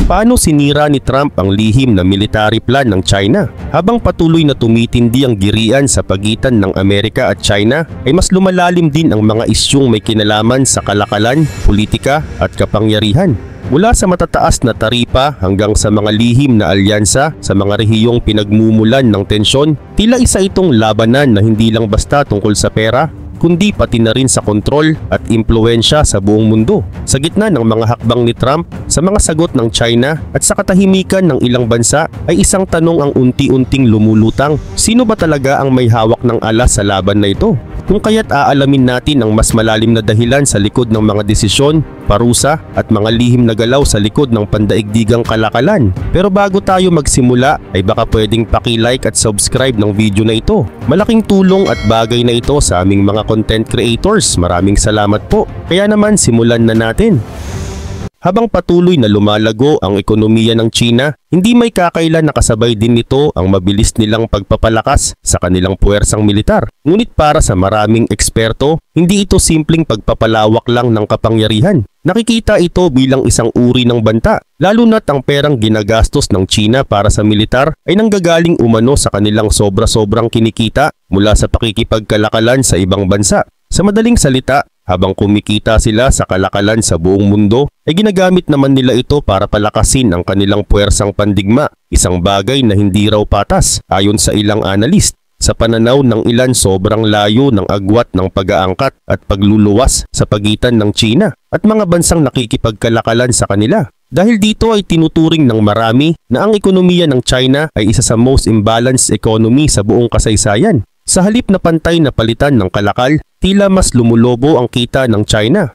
Paano sinira ni Trump ang lihim na military plan ng China? Habang patuloy na tumitindi ang girian sa pagitan ng Amerika at China, ay mas lumalalim din ang mga isyung may kinalaman sa kalakalan, politika at kapangyarihan. Mula sa matataas na taripa hanggang sa mga lihim na alyansa sa mga rehiyong pinagmumulan ng tensyon, tila isa itong labanan na hindi lang basta tungkol sa pera, kundi pati na rin sa kontrol at impluwensya sa buong mundo. Sa gitna ng mga hakbang ni Trump, sa mga sagot ng China at sa katahimikan ng ilang bansa ay isang tanong ang unti-unting lumulutang. Sino ba talaga ang may hawak ng alas sa laban na ito? Kung kaya't aalamin natin ang mas malalim na dahilan sa likod ng mga desisyon, parusa at mga lihim na galaw sa likod ng pandaigdigang kalakalan. Pero bago tayo magsimula ay baka pwedeng paki-like at subscribe ng video na ito. Malaking tulong at bagay na ito sa aming mga content creators. Maraming salamat po. Kaya naman simulan na natin. Habang patuloy na lumalago ang ekonomiya ng China, hindi may kakailan nakasabay din nito ang mabilis nilang pagpapalakas sa kanilang puwersang militar. Ngunit para sa maraming eksperto, hindi ito simpleng pagpapalawak lang ng kapangyarihan. Nakikita ito bilang isang uri ng banta, lalo na't ang perang ginagastos ng China para sa militar ay nanggagaling umano sa kanilang sobra-sobrang kinikita mula sa pakikipagkalakalan sa ibang bansa. Sa madaling salita, habang kumikita sila sa kalakalan sa buong mundo, ay ginagamit naman nila ito para palakasin ang kanilang puwersang pandigma, isang bagay na hindi raw patas ayon sa ilang analyst. Sa pananaw ng ilan, sobrang layo ng agwat ng pag-aangkat at pagluluwas sa pagitan ng China at mga bansang nakikipagkalakalan sa kanila. Dahil dito ay tinuturing ng marami na ang ekonomiya ng China ay isa sa most imbalanced economy sa buong kasaysayan. Sa halip na pantay na palitan ng kalakal, tila mas lumulobo ang kita ng China,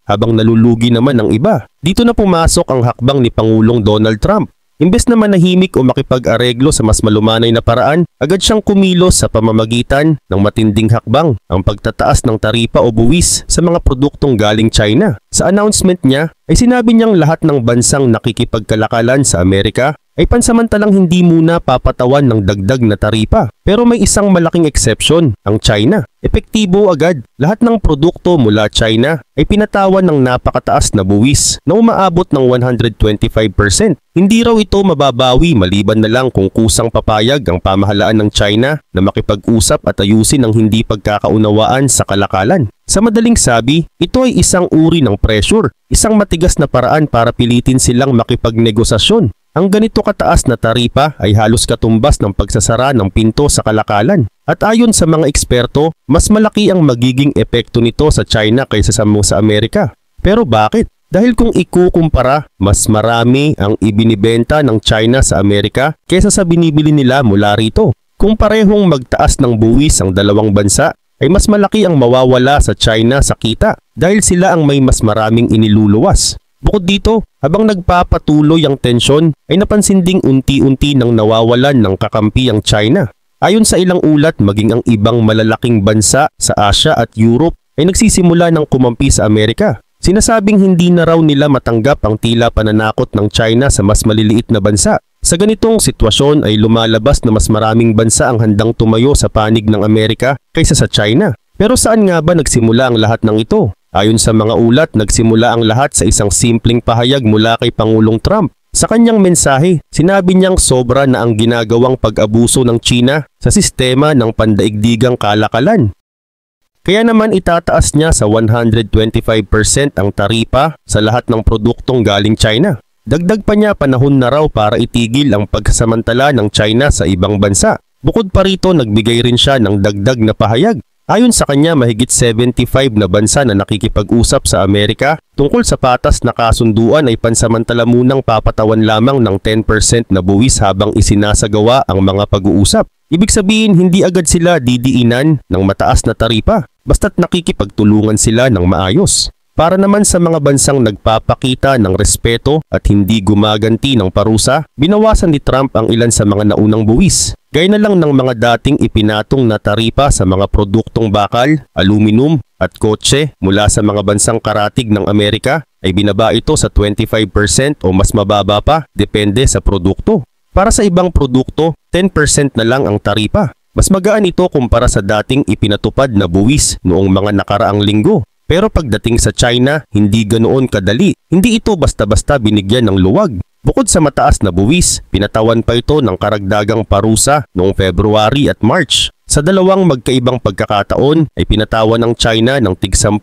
habang nalulugi naman ang iba. Dito na pumasok ang hakbang ni Pangulong Donald Trump. Imbes na manahimik o makipag-areglo sa mas malumanay na paraan, agad siyang kumilos sa pamamagitan ng matinding hakbang, ang pagtataas ng taripa o buwis sa mga produktong galing China. Sa announcement niya ay sinabi niyang lahat ng bansang nakikipagkalakalan sa Amerika ay pansamantalang hindi muna papatawan ng dagdag na taripa. Pero may isang malaking exception, ang China. Epektibo agad. Lahat ng produkto mula China ay pinatawan ng napakataas na buwis na umaabot ng 125%. Hindi raw ito mababawi maliban na lang kung kusang papayag ang pamahalaan ng China na makipag-usap at ayusin ang hindi pagkakaunawaan sa kalakalan. Sa madaling sabi, ito ay isang uri ng pressure, isang matigas na paraan para pilitin silang makipagnegosasyon. Ang ganito kataas na taripa ay halos katumbas ng pagsasara ng pinto sa kalakalan. At ayon sa mga eksperto, mas malaki ang magiging epekto nito sa China kaysa sa Amerika. Pero bakit? Dahil kung ikukumpara, mas marami ang ibinibenta ng China sa Amerika kaysa sa binibili nila mula rito. Kung parehong magtaas ng buwis ang dalawang bansa, ay mas malaki ang mawawala sa China sa kita dahil sila ang may mas maraming iniluluwas. Bukod dito, habang nagpapatuloy ang tensyon, ay napansin ding unti-unti nang nawawalan ng kakampi ang China. Ayon sa ilang ulat, maging ang ibang malalaking bansa sa Asia at Europe ay nagsisimula ng kumampi sa Amerika. Sinasabing hindi na raw nila matanggap ang tila pananakot ng China sa mas maliliit na bansa. Sa ganitong sitwasyon ay lumalabas na mas maraming bansa ang handang tumayo sa panig ng Amerika kaysa sa China. Pero saan nga ba nagsimula ang lahat ng ito? Ayon sa mga ulat, nagsimula ang lahat sa isang simpleng pahayag mula kay Pangulong Trump. Sa kanyang mensahe, sinabi niyang sobra na ang ginagawang pag-abuso ng China sa sistema ng pandaigdigang kalakalan. Kaya naman itataas niya sa 125% ang taripa sa lahat ng produktong galing China. Dagdag pa niya, panahon na raw para itigil ang pagsasamantala ng China sa ibang bansa. Bukod pa rito, nagbigay rin siya ng dagdag na pahayag. Ayon sa kanya, mahigit 75 na bansa na nakikipag-usap sa Amerika tungkol sa patas na kasunduan ay pansamantala munang papatawan lamang ng 10% na buwis habang isinasagawa ang mga pag-uusap. Ibig sabihin, hindi agad sila didiinan ng mataas na taripa, basta't nakikipagtulungan sila ng maayos. Para naman sa mga bansang nagpapakita ng respeto at hindi gumaganti ng parusa, binawasan ni Trump ang ilan sa mga naunang buwis. Gaya na lang ng mga dating ipinatong na taripa sa mga produktong bakal, aluminum at kotse mula sa mga bansang karatig ng Amerika ay binaba ito sa 25% o mas mababa pa, depende sa produkto. Para sa ibang produkto, 10% na lang ang taripa. Mas magaan ito kumpara sa dating ipinatupad na buwis noong mga nakaraang linggo. Pero pagdating sa China, hindi ganoon kadali. Hindi ito basta-basta binigyan ng luwag. Bukod sa mataas na buwis, pinatawan pa ito ng karagdagang parusa noong February at March. Sa dalawang magkaibang pagkakataon ay pinatawan ng China ng tig 10%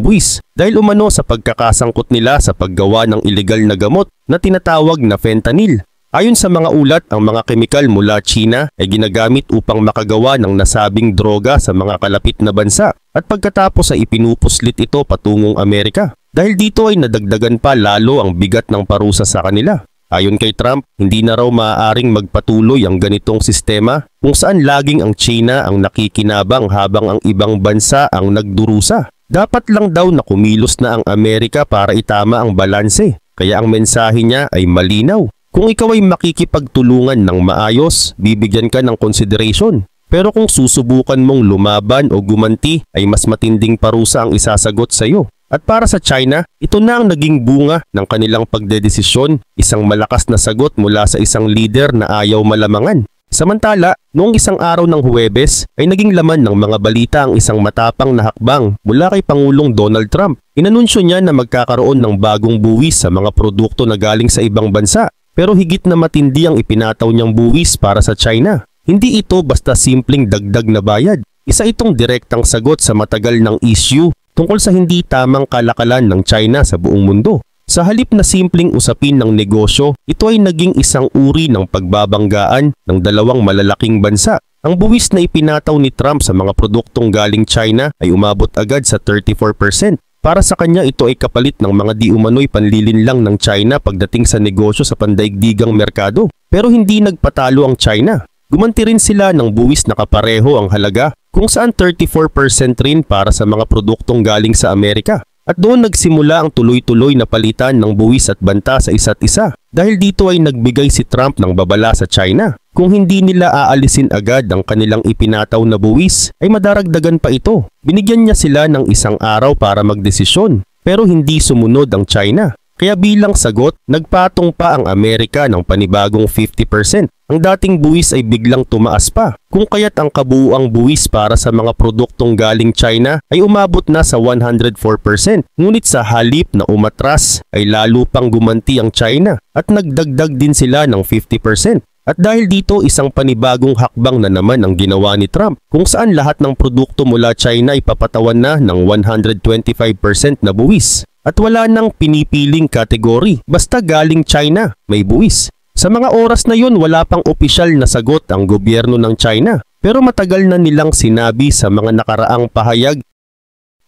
buwis dahil umano sa pagkakasangkot nila sa paggawa ng ilegal na gamot na tinatawag na fentanyl. Ayon sa mga ulat, ang mga kemikal mula China ay ginagamit upang makagawa ng nasabing droga sa mga kalapit na bansa at pagkatapos ay ipinupuslit ito patungong Amerika. Dahil dito ay nadagdagan pa lalo ang bigat ng parusa sa kanila. Ayon kay Trump, hindi na raw maaaring magpatuloy ang ganitong sistema kung saan laging ang China ang nakikinabang habang ang ibang bansa ang nagdurusa. Dapat lang daw na kumilos na ang Amerika para itama ang balanse, kaya ang mensahe niya ay malinaw. Kung ikaw ay makikipagtulungan ng maayos, bibigyan ka ng consideration. Pero kung susubukan mong lumaban o gumanti, ay mas matinding parusa ang isasagot sa iyo. At para sa China, ito na ang naging bunga ng kanilang pagdedesisyon, isang malakas na sagot mula sa isang leader na ayaw malamangan. Samantala, noong isang araw ng Huwebes ay naging laman ng mga balita ang isang matapang na hakbang mula kay Pangulong Donald Trump. Inanunsyo niya na magkakaroon ng bagong buwis sa mga produkto na galing sa ibang bansa. Pero higit na matindi ang ipinataw niyang buwis para sa China. Hindi ito basta simpleng dagdag na bayad. Isa itong direktang sagot sa matagal ng issue tungkol sa hindi tamang kalakalan ng China sa buong mundo. Sa halip na simpleng usapin ng negosyo, ito ay naging isang uri ng pagbabanggaan ng dalawang malalaking bansa. Ang buwis na ipinataw ni Trump sa mga produktong galing China ay umabot agad sa 34%. Para sa kanya, ito ay kapalit ng mga di umano'y panlilinlang ng China pagdating sa negosyo sa pandaigdigang merkado. Pero hindi nagpatalo ang China. Gumanti rin sila ng buwis na kapareho ang halaga kung saan 34% rin para sa mga produktong galing sa Amerika. At doon nagsimula ang tuloy-tuloy na palitan ng buwis at banta sa isa't isa. Dahil dito ay nagbigay si Trump ng babala sa China. Kung hindi nila aalisin agad ang kanilang ipinataw na buwis, ay madaragdagan pa ito. Binigyan niya sila ng isang araw para magdesisyon, pero hindi sumunod ang China. Kaya bilang sagot, nagpatong pa ang Amerika ng panibagong 50%. Ang dating buwis ay biglang tumaas pa, kung kaya't ang kabuuang buwis para sa mga produktong galing China ay umabot na sa 104%. Ngunit sa halip na umatras ay lalo pang gumanti ang China at nagdagdag din sila ng 50%. At dahil dito, isang panibagong hakbang na naman ang ginawa ni Trump kung saan lahat ng produkto mula China ay papatawan na ng 125% na buwis. At wala nang pinipiling kategory, basta galing China, may buwis. Sa mga oras na yun, wala pang opisyal na sagot ang gobyerno ng China. Pero matagal na nilang sinabi sa mga nakaraang pahayag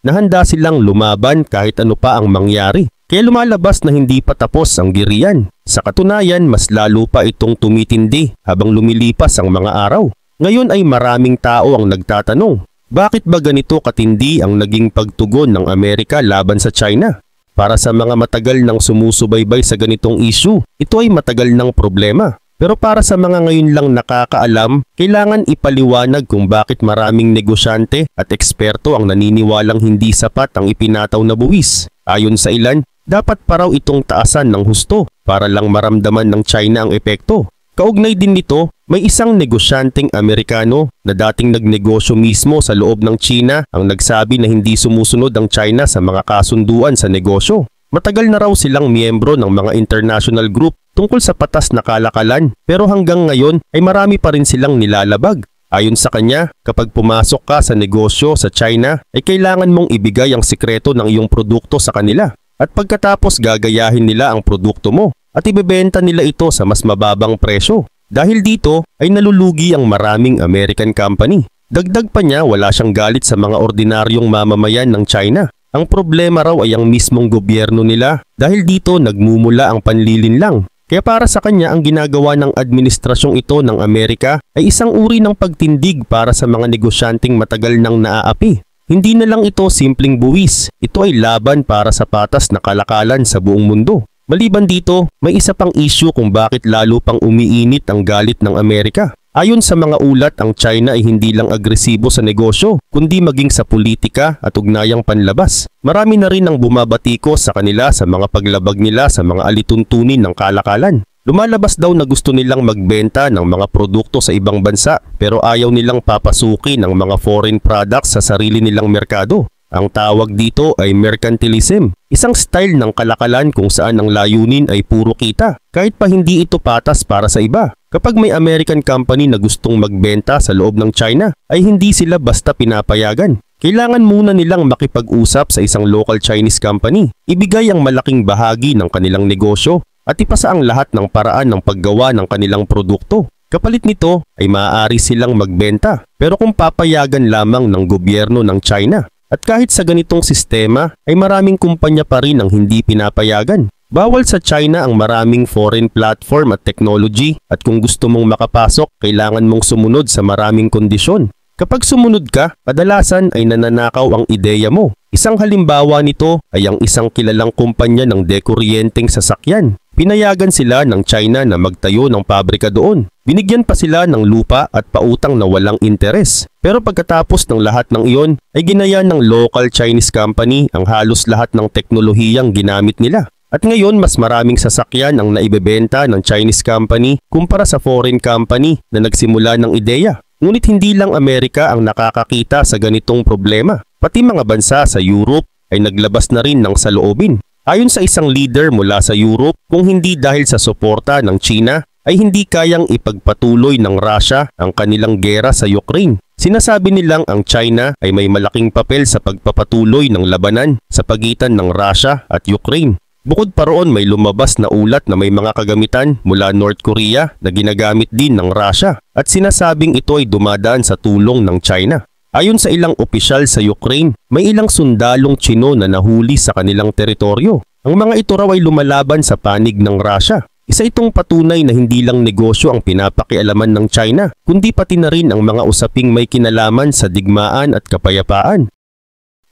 na handa silang lumaban kahit ano pa ang mangyari. Kaya lumalabas na hindi pa tapos ang girian. Sa katunayan, mas lalo pa itong tumitindi habang lumilipas ang mga araw. Ngayon ay maraming tao ang nagtatanong, bakit ba ganito katindi ang naging pagtugon ng Amerika laban sa China? Para sa mga matagal nang sumusubaybay sa ganitong issue, ito ay matagal ng problema. Pero para sa mga ngayon lang nakakaalam, kailangan ipaliwanag kung bakit maraming negosyante at eksperto ang naniniwalang hindi sapat ang ipinataw na buwis. Ayon sa ilan, dapat pa raw itong taasan ng husto para lang maramdaman ng China ang epekto. Kaugnay din nito, may isang negosyanteng Amerikano na dating nagnegosyo mismo sa loob ng China ang nagsabi na hindi sumusunod ang China sa mga kasunduan sa negosyo. Matagal na raw silang miyembro ng mga international group tungkol sa patas na kalakalan, pero hanggang ngayon ay marami pa rin silang nilalabag. Ayon sa kanya, kapag pumasok ka sa negosyo sa China, ay kailangan mong ibigay ang sikreto ng iyong produkto sa kanila. At pagkatapos gagayahin nila ang produkto mo at ibebenta nila ito sa mas mababang presyo. Dahil dito ay nalulugi ang maraming American company. Dagdag pa niya, wala siyang galit sa mga ordinaryong mamamayan ng China. Ang problema raw ay ang mismong gobyerno nila dahil dito nagmumula ang panlilinlang. Kaya para sa kanya, ang ginagawa ng administrasyong ito ng Amerika ay isang uri ng pagtindig para sa mga negosyanteng matagal nang naaapi. Hindi na lang ito simpleng buwis, ito ay laban para sa patas na kalakalan sa buong mundo. Maliban dito, may isa pang issue kung bakit lalo pang umiinit ang galit ng Amerika. Ayon sa mga ulat, ang China ay hindi lang agresibo sa negosyo, kundi maging sa politika at ugnayang panlabas. Marami na rin ang bumabatiko sa kanila sa mga paglabag nila sa mga alituntunin ng kalakalan. Lumalabas daw na gusto nilang magbenta ng mga produkto sa ibang bansa pero ayaw nilang papasukin ang mga foreign products sa sarili nilang merkado. Ang tawag dito ay mercantilism, isang style ng kalakalan kung saan ang layunin ay puro kita, kahit pa hindi ito patas para sa iba. Kapag may American company na gustong magbenta sa loob ng China, ay hindi sila basta pinapayagan. Kailangan muna nilang makipag-usap sa isang local Chinese company, ibigay ang malaking bahagi ng kanilang negosyo, at ipasa ang lahat ng paraan ng paggawa ng kanilang produkto. Kapalit nito ay maaari silang magbenta, pero kung papayagan lamang ng gobyerno ng China. At kahit sa ganitong sistema ay maraming kumpanya pa rin ang hindi pinapayagan. Bawal sa China ang maraming foreign platform at technology, at kung gusto mong makapasok, kailangan mong sumunod sa maraming kondisyon. Kapag sumunod ka, kadalasan ay nananakaw ang ideya mo. Isang halimbawa nito ay ang isang kilalang kumpanya ng dekuryenteng sasakyan. Pinayagan sila ng China na magtayo ng pabrika doon. Binigyan pa sila ng lupa at pautang na walang interes. Pero pagkatapos ng lahat ng iyon, ay ginaya ng local Chinese company ang halos lahat ng teknolohiyang ginamit nila. At ngayon mas maraming sasakyan ang naibebenta ng Chinese company kumpara sa foreign company na nagsimula ng ideya. Ngunit hindi lang Amerika ang nakakakita sa ganitong problema. Pati mga bansa sa Europe ay naglabas na rin ng saloobin. Ayon sa isang leader mula sa Europe, kung hindi dahil sa suporta ng China, ay hindi kayang ipagpatuloy ng Russia ang kanilang gera sa Ukraine. Sinasabi nilang ang China ay may malaking papel sa pagpapatuloy ng labanan sa pagitan ng Russia at Ukraine. Bukod pa roon, may lumabas na ulat na may mga kagamitan mula North Korea na ginagamit din ng Russia at sinasabing ito ay dumadaan sa tulong ng China. Ayon sa ilang opisyal sa Ukraine, may ilang sundalong Tsino na nahuli sa kanilang teritoryo. Ang mga ito raw ay lumalaban sa panig ng Russia. Isa itong patunay na hindi lang negosyo ang pinapakialaman ng China, kundi pati na rin ang mga usaping may kinalaman sa digmaan at kapayapaan.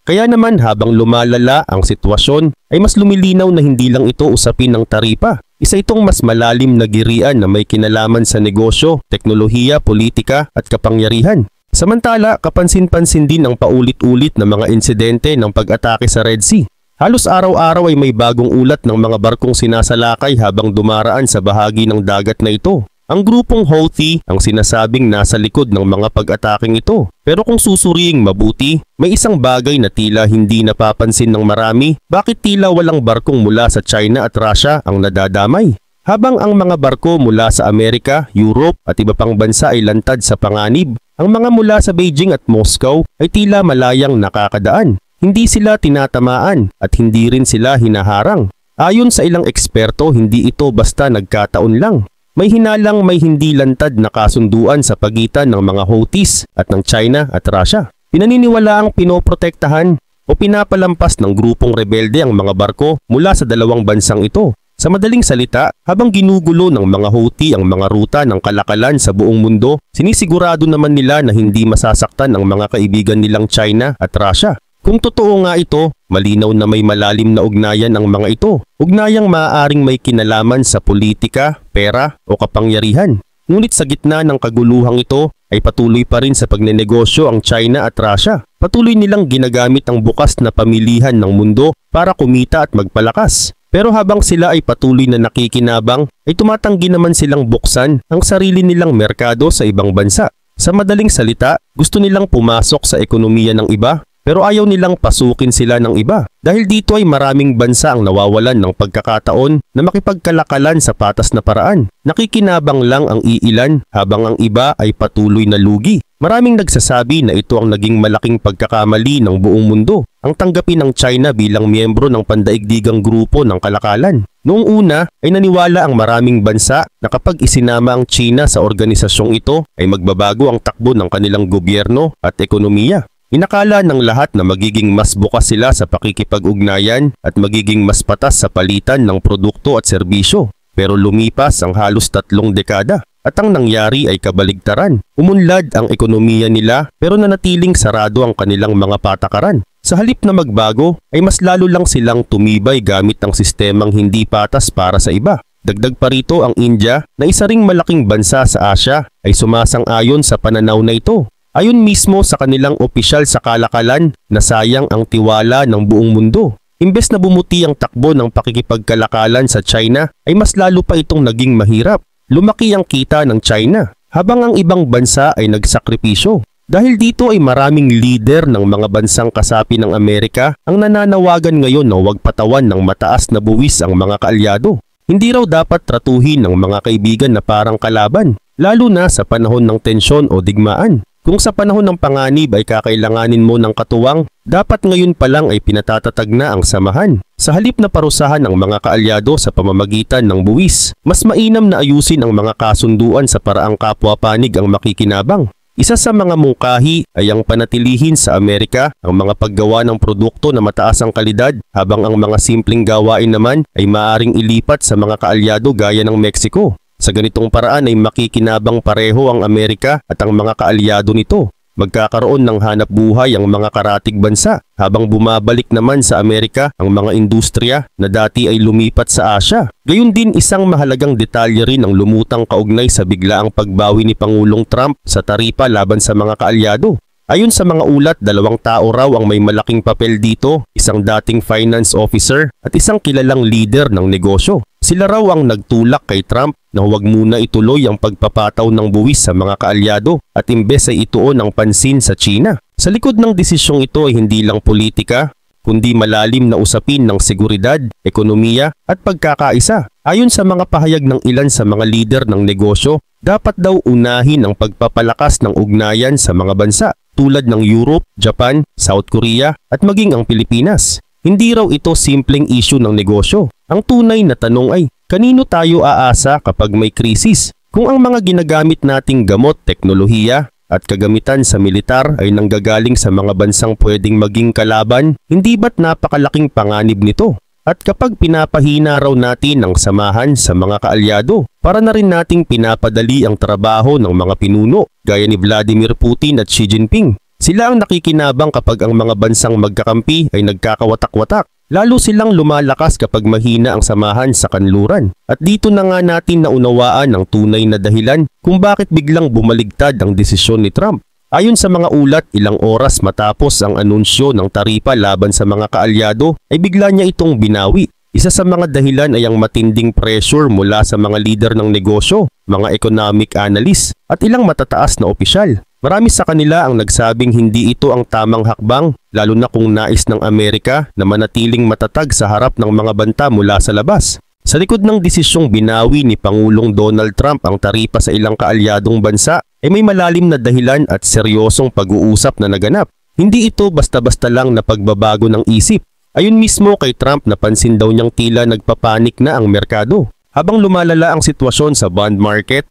Kaya naman habang lumalala ang sitwasyon, ay mas lumilinaw na hindi lang ito usapin ng taripa. Isa itong mas malalim na girian na may kinalaman sa negosyo, teknolohiya, politika at kapangyarihan. Samantala, kapansin-pansin din ang paulit-ulit na mga insidente ng pag-atake sa Red Sea. Halos araw-araw ay may bagong ulat ng mga barkong sinasalakay habang dumaraan sa bahagi ng dagat na ito. Ang grupong Houthi ang sinasabing nasa likod ng mga pag-ataking ito. Pero kung susuriing mabuti, may isang bagay na tila hindi napapansin ng marami. Bakit tila walang barkong mula sa China at Russia ang nadadamay? Habang ang mga barko mula sa Amerika, Europe at iba pang bansa ay lantad sa panganib, ang mga mula sa Beijing at Moscow ay tila malayang nakakadaan. Hindi sila tinatamaan at hindi rin sila hinaharang. Ayon sa ilang eksperto, hindi ito basta nagkataon lang. May hinalang may hindi lantad na kasunduan sa pagitan ng mga Houthis at ng China at Russia. Pinaniniwalaang pinoprotektahan o pinapalampas ng grupong rebelde ang mga barko mula sa dalawang bansang ito. Sa madaling salita, habang ginugulo ng mga Houthi ang mga ruta ng kalakalan sa buong mundo, sinisigurado naman nila na hindi masasaktan ang mga kaibigan nilang China at Russia. Kung totoo nga ito, malinaw na may malalim na ugnayan ang mga ito. Ugnayang maaaring may kinalaman sa politika, pera o kapangyarihan. Ngunit sa gitna ng kaguluhang ito, ay patuloy pa rin sa pagnenegosyo ang China at Russia. Patuloy nilang ginagamit ang bukas na pamilihan ng mundo para kumita at magpalakas. Pero habang sila ay patuloy na nakikinabang, ay tumatanggi naman silang buksan ang sarili nilang merkado sa ibang bansa. Sa madaling salita, gusto nilang pumasok sa ekonomiya ng iba, pero ayaw nilang pasukin sila ng iba. Dahil dito ay maraming bansa ang nawawalan ng pagkakataon na makipagkalakalan sa patas na paraan. Nakikinabang lang ang iilan habang ang iba ay patuloy na lugi. Maraming nagsasabi na ito ang naging malaking pagkakamali ng buong mundo, ang tanggapin ng China bilang miyembro ng pandaigdigang grupo ng kalakalan. Noong una ay naniwala ang maraming bansa na kapag isinama ang China sa organisasyong ito ay magbabago ang takbo ng kanilang gobyerno at ekonomiya. Inakala ng lahat na magiging mas bukas sila sa pakikipag-ugnayan at magiging mas patas sa palitan ng produkto at serbisyo. Pero lumipas ang halos 3 dekada. At ang nangyari ay kabaligtaran. Umunlad ang ekonomiya nila pero nanatiling sarado ang kanilang mga patakaran. Sa halip na magbago ay mas lalo lang silang tumibay gamit ang sistemang hindi patas para sa iba. Dagdag pa rito ang India na isa ring malaking bansa sa Asia ay sumasang-ayon sa pananaw na ito. Ayon mismo sa kanilang opisyal sa kalakalan na sayang ang tiwala ng buong mundo. Imbes na bumuti ang takbo ng pakikipagkalakalan sa China ay mas lalo pa itong naging mahirap. Lumaki ang kita ng China habang ang ibang bansa ay nagsakripisyo. Dahil dito ay maraming leader ng mga bansang kasapi ng Amerika ang nananawagan ngayon na huwag patawan ng mataas na buwis ang mga kaalyado. Hindi raw dapat tratuhin ng mga kaibigan na parang kalaban, lalo na sa panahon ng tensyon o digmaan. Kung sa panahon ng panganib ay kakailanganin mo ng katuwang, dapat ngayon pa lang ay pinatatatag na ang samahan. Sa halip na parusahan ang mga kaalyado sa pamamagitan ng buwis, mas mainam na ayusin ang mga kasunduan sa paraang kapwa-panig ang makikinabang. Isa sa mga mungkahi ay ang panatilihin sa Amerika ang mga paggawa ng produkto na mataas ang kalidad, habang ang mga simpleng gawain naman ay maaring ilipat sa mga kaalyado gaya ng Mexico. Sa ganitong paraan ay makikinabang pareho ang Amerika at ang mga kaalyado nito. Magkakaroon ng hanap buhay ang mga karatig bansa, habang bumabalik naman sa Amerika ang mga industriya na dati ay lumipat sa Asya. Gayun din, isang mahalagang detalye rin ang lumutang kaugnay sa biglaang pagbawi ni Pangulong Trump sa taripa laban sa mga kaalyado. Ayon sa mga ulat, 2 tao raw ang may malaking papel dito, isang dating finance officer at isang kilalang leader ng negosyo. Sila raw ang nagtulak kay Trump na huwag muna ituloy ang pagpapataw ng buwis sa mga kaalyado at imbes ay ituon ang pansin sa China. Sa likod ng desisyong ito ay hindi lang politika, kundi malalim na usapin ng seguridad, ekonomiya at pagkakaisa. Ayon sa mga pahayag ng ilan sa mga leader ng negosyo, dapat daw unahin ang pagpapalakas ng ugnayan sa mga bansa tulad ng Europe, Japan, South Korea at maging ang Pilipinas. Hindi raw ito simpleng issue ng negosyo. Ang tunay na tanong ay, kanino tayo aasa kapag may krisis? Kung ang mga ginagamit nating gamot, teknolohiya at kagamitan sa militar ay nanggagaling sa mga bansang pwedeng maging kalaban, hindi ba't napakalaking panganib nito? At kapag pinapahina raw natin ang samahan sa mga kaalyado, para na rin nating pinapadali ang trabaho ng mga pinuno gaya ni Vladimir Putin at Xi Jinping. Sila ang nakikinabang kapag ang mga bansang magkakampi ay nagkakawatak-watak. Lalo silang lumalakas kapag mahina ang samahan sa kanluran. At dito na nga natin naunawaan ang tunay na dahilan kung bakit biglang bumaligtad ang desisyon ni Trump. Ayon sa mga ulat, ilang oras matapos ang anunsyo ng taripa laban sa mga kaalyado ay bigla niya itong binawi. Isa sa mga dahilan ay ang matinding pressure mula sa mga leader ng negosyo, mga economic analyst at ilang matataas na opisyal. Marami sa kanila ang nagsabing hindi ito ang tamang hakbang, lalo na kung nais ng Amerika na manatiling matatag sa harap ng mga banta mula sa labas. Sa likod ng desisyong binawi ni Pangulong Donald Trump ang taripa sa ilang kaalyadong bansa ay may malalim na dahilan at seryosong pag-uusap na naganap. Hindi ito basta-basta lang na pagbabago ng isip. Ayon mismo kay Trump, napansin daw niyang tila nagpapanik na ang merkado. Habang lumalala ang sitwasyon sa bond market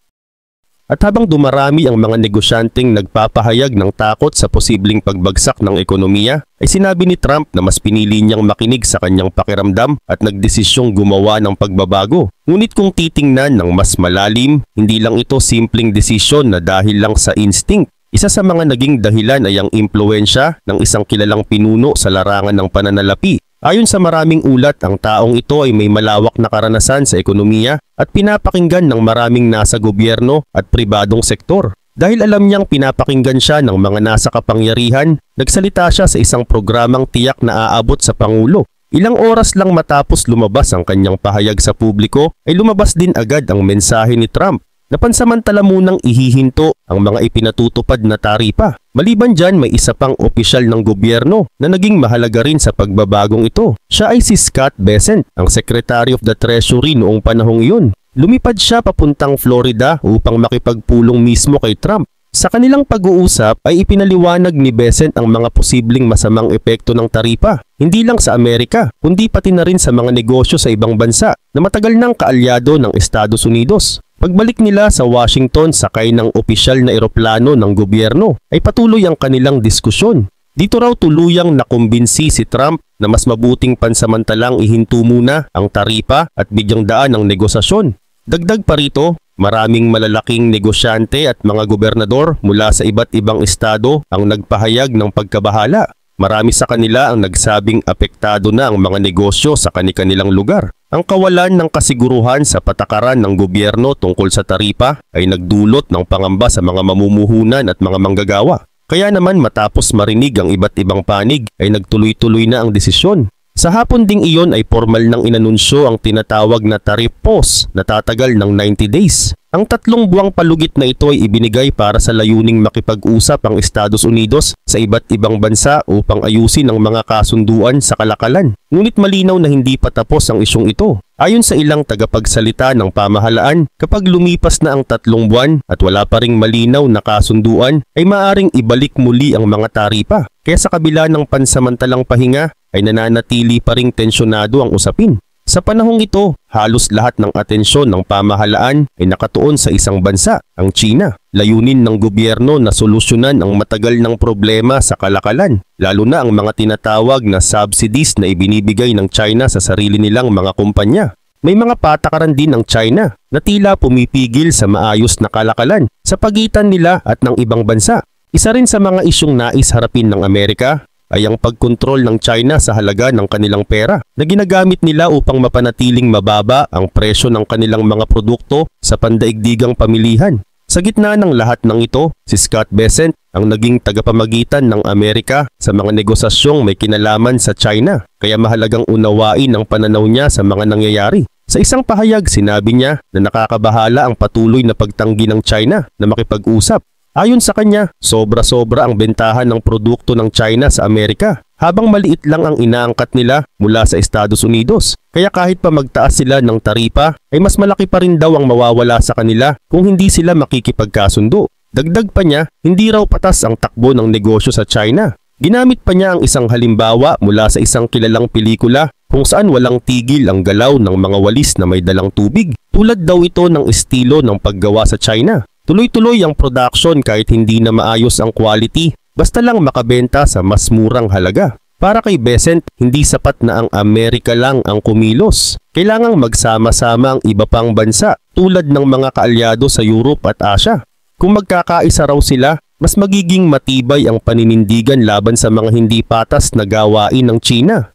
at habang dumarami ang mga negosyanteng nagpapahayag ng takot sa posibleng pagbagsak ng ekonomiya, ay sinabi ni Trump na mas pinili niyang makinig sa kanyang pakiramdam at nagdesisyong gumawa ng pagbabago. Ngunit kung titingnan ng mas malalim, hindi lang ito simpleng desisyon na dahil lang sa instinct. Isa sa mga naging dahilan ay ang impluwensya ng isang kilalang pinuno sa larangan ng pananalapi. Ayon sa maraming ulat, ang taong ito ay may malawak na karanasan sa ekonomiya at pinapakinggan ng maraming nasa gobyerno at pribadong sektor. Dahil alam niyang pinapakinggan siya ng mga nasa kapangyarihan, nagsalita siya sa isang programang tiyak na aabot sa Pangulo. Ilang oras lang matapos lumabas ang kanyang pahayag sa publiko, ay lumabas din agad ang mensahe ni Trump na pansamantala munang ihihinto ang mga ipinatutupad na taripa. Maliban dyan, may isa pang opisyal ng gobyerno na naging mahalaga rin sa pagbabagong ito. Siya ay si Scott Bessent, ang Secretary of the Treasury noong panahong iyon. Lumipad siya papuntang Florida upang makipagpulong mismo kay Trump. Sa kanilang pag-uusap ay ipinaliwanag ni Bessent ang mga posibleng masamang epekto ng taripa, hindi lang sa Amerika, kundi pati na rin sa mga negosyo sa ibang bansa na matagal nang kaalyado ng Estados Unidos. Pagbalik nila sa Washington sakay ng opisyal na eroplano ng gobyerno ay patuloy ang kanilang diskusyon. Dito raw tuluyang nakumbinsi si Trump na mas mabuting pansamantalang ihinto muna ang taripa at bigyang daan ang negosasyon. Dagdag pa rito, maraming malalaking negosyante at mga gobernador mula sa iba't ibang estado ang nagpahayag ng pagkabahala. Marami sa kanila ang nagsabing apektado na ang mga negosyo sa kani-kanilang lugar. Ang kawalan ng kasiguruhan sa patakaran ng gobyerno tungkol sa taripa ay nagdulot ng pangamba sa mga mamumuhunan at mga manggagawa. Kaya naman matapos marinig ang iba't ibang panig ay nagtuloy-tuloy na ang desisyon. Sa hapon ding iyon ay formal nang inanunsyo ang tinatawag na tariff pause na tatagal ng 90 days. Ang 3 buwang palugit na ito ay ibinigay para sa layuning makipag-usap ang Estados Unidos sa iba't ibang bansa upang ayusin ang mga kasunduan sa kalakalan. Ngunit malinaw na hindi pa tapos ang isyong ito. Ayon sa ilang tagapagsalita ng pamahalaan, kapag lumipas na ang 3 buwan at wala pa ring malinaw na kasunduan, ay maaring ibalik muli ang mga taripa. Kaya sa kabila ng pansamantalang pahinga, ay nananatili pa ring tensyonado ang usapin. Sa panahong ito, halos lahat ng atensyon ng pamahalaan ay nakatuon sa isang bansa, ang China. Layunin ng gobyerno na solusyonan ang matagal ng problema sa kalakalan, lalo na ang mga tinatawag na subsidies na ibinibigay ng China sa sarili nilang mga kumpanya. May mga patakaran din ng China na tila pumipigil sa maayos na kalakalan sa pagitan nila at ng ibang bansa. Isa rin sa mga isyong nais harapin ng Amerika ay ang pagkontrol ng China sa halaga ng kanilang pera na ginagamit nila upang mapanatiling mababa ang presyo ng kanilang mga produkto sa pandaigdigang pamilihan. Sa gitna ng lahat ng ito, si Scott Bessent ang naging tagapamagitan ng Amerika sa mga negosasyong may kinalaman sa China, kaya mahalagang unawain ang pananaw niya sa mga nangyayari. Sa isang pahayag, sinabi niya na nakakabahala ang patuloy na pagtanggi ng China na makipag-usap. Ayon sa kanya, sobra-sobra ang bentahan ng produkto ng China sa Amerika, habang maliit lang ang inaangkat nila mula sa Estados Unidos. Kaya kahit pa magtaas sila ng taripa, ay mas malaki pa rin daw ang mawawala sa kanila kung hindi sila makikipagkasundo. Dagdag pa niya, hindi raw patas ang takbo ng negosyo sa China. Ginamit pa niya ang isang halimbawa mula sa isang kilalang pelikula kung saan walang tigil ang galaw ng mga walis na may dalang tubig. Tulad daw ito ng estilo ng paggawa sa China. Tuloy-tuloy ang production kahit hindi na maayos ang quality, basta lang makabenta sa mas murang halaga. Para kay Bessent, hindi sapat na ang Amerika lang ang kumilos. Kailangang magsama-sama ang iba pang bansa tulad ng mga kaalyado sa Europe at Asia. Kung magkakaisa raw sila, mas magiging matibay ang paninindigan laban sa mga hindi patas na gawain ng China.